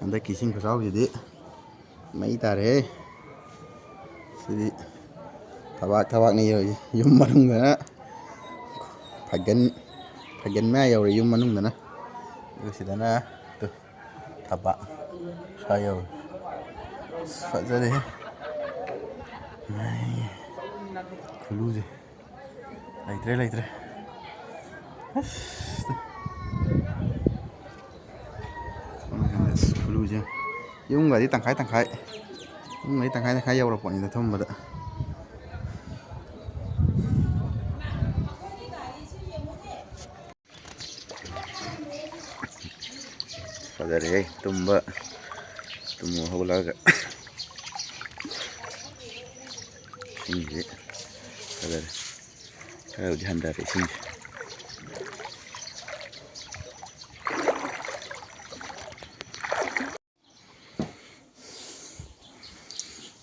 Hꯟꯗꯛꯀꯤ ꯏꯁꯤꯡ ꯈꯨꯆꯥꯎꯁꯤꯗꯤ ꯃꯩ ꯇꯥꯔꯦꯍꯦ. ꯁꯤꯗꯤ ꯊꯕꯥꯛꯅꯤ ꯌꯨꯝ ꯃꯅꯨꯡꯗꯅ ꯐꯩꯒꯟ ꯃꯌꯥ ꯌꯧꯔꯦ ꯌꯨꯝ ꯃꯅꯨꯡꯗꯅ. ꯑꯗꯨꯒ ꯁꯤꯗꯅ ꯊꯕꯥꯛ ꯁ꯭ꯋꯥꯏ ꯌꯧꯔꯦ. ꯐꯖꯔꯦꯍꯦ ꯈꯨꯂꯨꯁꯦ. ꯂꯩꯇ꯭ꯔꯦ. ꯈꯨꯂꯨꯁꯦ ꯌꯨꯝꯒꯗꯤ ꯇꯪꯈꯥꯏ ꯌꯨꯝꯒꯗꯤ ꯇꯪꯈꯥꯏ ꯌꯧꯔꯛꯄꯅꯤꯗ ꯊꯨꯝꯕꯗ. ꯐꯖꯔꯦꯍꯦ ꯇꯨꯝꯕ ꯍꯧꯒꯠꯂꯛꯑꯒ ꯏꯁꯤꯡꯁꯤ ꯐꯖꯔꯦ. ꯈꯔꯕꯨꯗꯤ ꯍꯟꯊꯔꯦ ꯏꯁꯤꯡꯁꯦ.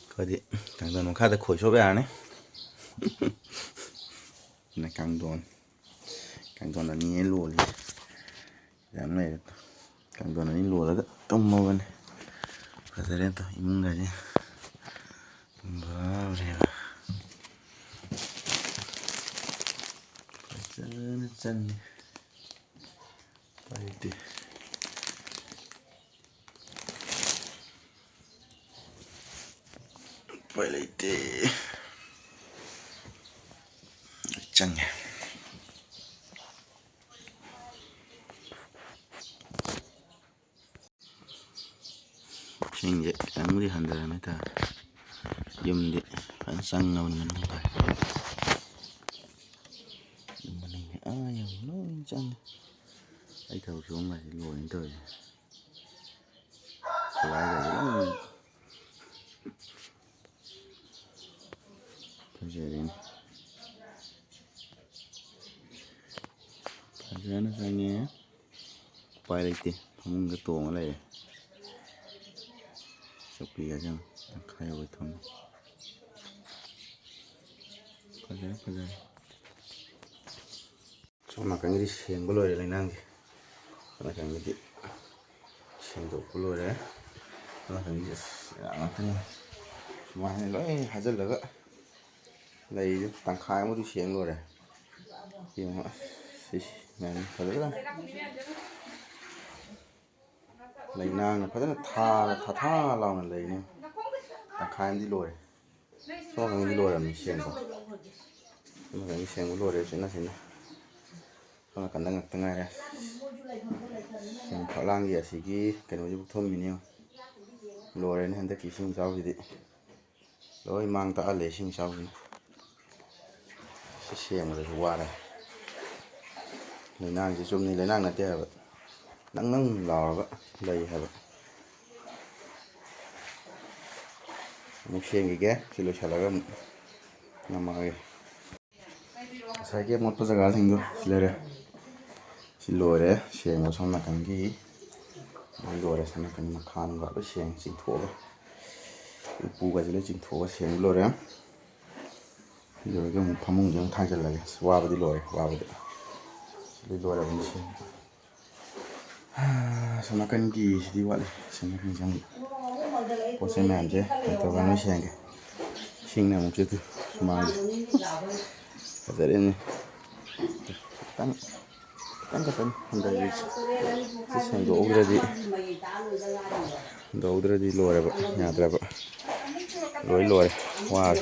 ꯑꯩꯈꯣꯏꯗꯤ ꯀꯥꯡꯊꯣꯟ ꯃꯈꯥꯗ ꯈꯣꯏ ꯆꯣꯞ ꯌꯥꯔꯅꯤ. ꯀꯥꯡꯊꯣꯟ ꯑꯅꯤ ꯂꯣꯜꯂꯤ. ꯌꯥꯝ ꯂꯩꯔꯦ. ꯀꯥꯡꯊꯣꯟ ꯑꯅꯤ ꯂꯣꯜꯂꯒ ꯇꯨꯝꯃꯕꯅꯤ. ꯐꯖꯔꯦ ꯏꯃꯨꯡꯒꯁꯦ ꯇꯨꯝꯕ ꯍꯧꯔꯦꯕ. ꯐꯖꯅ ꯆꯪꯉꯦ. ꯂꯩꯇꯦ. ꯎꯄꯥꯏ ꯂꯩꯇꯦ. ꯆꯪꯉꯦ. ꯏꯁꯤꯡꯁꯦ ꯈꯤꯇꯪꯕꯨꯗꯤ ꯍꯟꯊꯔꯝꯃꯦ ꯍꯥꯏꯇꯥꯔꯦ. ꯌꯨꯝꯗꯤ ꯐꯖꯅ ꯆꯪꯉꯕꯅꯤ ꯃꯅꯨꯡ ꯇꯥꯏ. ꯌꯨꯝ ꯃꯅꯨꯡꯗꯤ ꯌꯧ ꯂꯣꯏ ꯆꯪꯉꯦ. ꯑꯩ ꯊꯕꯛ ꯁꯨꯕꯝꯒꯁꯦ ꯂꯣꯏꯔꯦꯅ ꯇꯧꯔꯤꯁꯦ. ꯁꯋꯥꯏꯒꯁꯦ ꯂꯣꯏ ꯐꯖꯔꯦꯅꯦ. ꯐꯖꯅ ꯆꯪꯉꯦ. ꯎꯄꯥꯏ ꯂꯩꯇꯦ. ꯐꯃꯨꯡꯗ ꯇꯣꯡꯉ ꯂꯩꯔꯦ. ꯆꯧꯀ꯭ꯔꯤꯒꯁꯦ ꯇꯪꯈꯥꯏ ꯌꯧꯒꯩ ꯊꯝꯃꯦ. ꯐꯖꯔꯦ. ꯁꯣꯝ ꯅꯥꯀꯟꯒꯤꯗꯤ ꯁꯦꯡꯕ ꯂꯣꯏꯔꯦ ꯂꯩꯅꯥꯡꯁꯦ. ꯁꯣꯝ ꯅꯥꯀꯟꯒꯤꯗꯤ ꯁꯦꯡꯗꯣꯛꯄ ꯂꯣꯏꯔꯦ. ꯁꯣꯝ ꯅꯥꯀꯟꯒꯤꯗꯤ ꯂꯩꯅꯥꯡ ꯉꯥꯛꯇꯅꯤ. ꯁꯨꯃꯥꯏꯅ ꯂꯣꯏ ꯍꯥꯏꯖꯤꯜꯂꯒ ꯂꯩꯁꯦ ꯇꯪꯈꯥꯏ ꯑꯃꯗꯤ ꯁꯦꯡ ꯂꯣꯏꯔꯦ. ꯌꯦꯡꯉꯣ ꯐꯖꯅ ꯂꯩꯅꯥꯡꯅ ꯐꯖꯅ ꯊꯥꯊꯥ ꯂꯥꯎꯅ ꯂꯩꯅꯤ. ꯇꯪꯈꯥꯏ ꯑꯃꯗꯤ ꯂꯣꯏꯔꯦ. ꯁꯣꯝ ꯅꯥꯀꯟꯒꯤꯗꯤ ꯂꯣꯏꯔꯕꯅꯤ ꯁꯦꯡꯕ. ꯁꯣꯝ ꯅꯥꯀꯟꯒꯤ ꯁꯦꯡꯕ ꯂꯣꯏꯔꯦ. ꯁꯤꯅ ꯁꯣꯝ ꯅꯥꯀꯟꯗ ꯉꯥꯛꯇ ꯉꯥꯏꯔꯦ. ꯐꯛꯂꯥꯡꯒꯤ ꯑꯁꯤꯒꯤ ꯀꯩꯅꯣꯁꯤꯕꯨ ꯊꯨꯝꯃꯤꯅꯤ. ꯂꯣꯏꯔꯦꯅꯦ ꯍꯟꯗꯛꯀꯤ ꯏꯁꯤꯡ ꯏꯆꯥꯎꯁꯤꯗꯤ. ꯂꯣꯏ ꯃꯥꯡ ꯇꯥꯛꯍꯜꯂꯦ ꯏꯁꯤꯡ ꯏꯆꯥꯎꯁꯤꯅ. ꯁꯤ ꯁꯦꯡꯕꯗꯁꯨ ꯋꯥꯔꯦ. ꯂꯩꯅꯥꯡꯁꯤ ꯆꯨꯝꯅ ꯂꯩꯅꯥꯡ ꯅꯠꯇꯦ ꯍꯥꯏꯕ. ꯅꯪ ꯂꯥꯎꯔꯒ ꯂꯩ ꯍꯥꯏꯕ. ꯑꯃꯨꯛ ꯁꯦꯡꯈꯤꯒꯦ. ꯁꯤ ꯂꯣꯏꯁꯤꯜꯂꯒ ꯑꯃꯨꯛ ꯅꯝꯃꯛꯑꯒꯦ. ꯉꯁꯥꯏꯒꯤ ꯑꯃꯣꯠꯄ ꯖꯒꯥꯁꯤꯡꯗꯣ ꯁꯤ ꯂꯩꯔꯦ. ꯁꯤ ꯂꯣꯏꯔꯦ ꯁꯦꯡꯕ. ꯁꯣꯝ ꯅꯥꯀꯟꯒꯤ ꯂꯣꯏ ꯂꯣꯏꯔꯦ. ꯁꯣꯝ ꯅꯥꯀꯟ ꯃꯈꯥ ꯅꯨꯡꯒꯥ ꯂꯣꯏ ꯁꯦꯡꯉꯦ. ꯆꯤꯡꯊꯣꯛꯑꯒ ꯎꯄꯨꯒꯁꯦ ꯂꯣꯏ ꯆꯤꯡꯊꯣꯛꯑꯒ ꯁꯦꯡꯕ ꯂꯣꯏꯔꯦ. ꯁꯤ ꯂꯣꯏꯔꯒ ꯑꯃꯨꯛ ꯐꯃꯨꯡꯁꯦ ꯑꯃꯨꯛ ꯊꯥꯡꯖꯜꯂꯒꯦ. ꯋꯥꯕꯗꯤ ꯂꯣꯏꯔꯦ. ꯋꯥꯕꯗꯤ ꯁꯤꯗꯤ ꯂꯣꯏꯔꯕꯅꯤ. ꯁꯣꯝ ꯅꯥꯀꯟꯒꯤ ꯁꯤꯗꯤ ꯋꯥꯠꯂꯤ. ꯁꯣꯝ ꯅꯥꯀꯟ ꯆꯪꯕ ꯄꯣꯠ ꯆꯩ ꯃꯌꯥꯝꯁꯦ ꯇꯧꯔꯒ ꯂꯣꯏ ꯁꯦꯡꯒꯦ. ꯏꯁꯤꯡꯅ ꯑꯃꯨꯛ ꯁꯨꯃꯥꯡꯁꯦ ꯐꯖꯔꯦꯅꯦ. ꯈꯤꯇꯪ ꯈꯛꯇꯅꯤ ꯍꯟꯊꯈ꯭ꯔꯤꯁꯦ. ꯁꯤ ꯁꯦꯡꯗꯣꯛꯍꯧꯗ꯭ꯔꯗꯤ ꯂꯣꯏꯔꯦꯕ. ꯌꯥꯗ꯭ꯔꯦꯕ. ꯂꯣꯏ ꯂꯣꯏꯔꯦ. ꯋꯥꯔꯦ.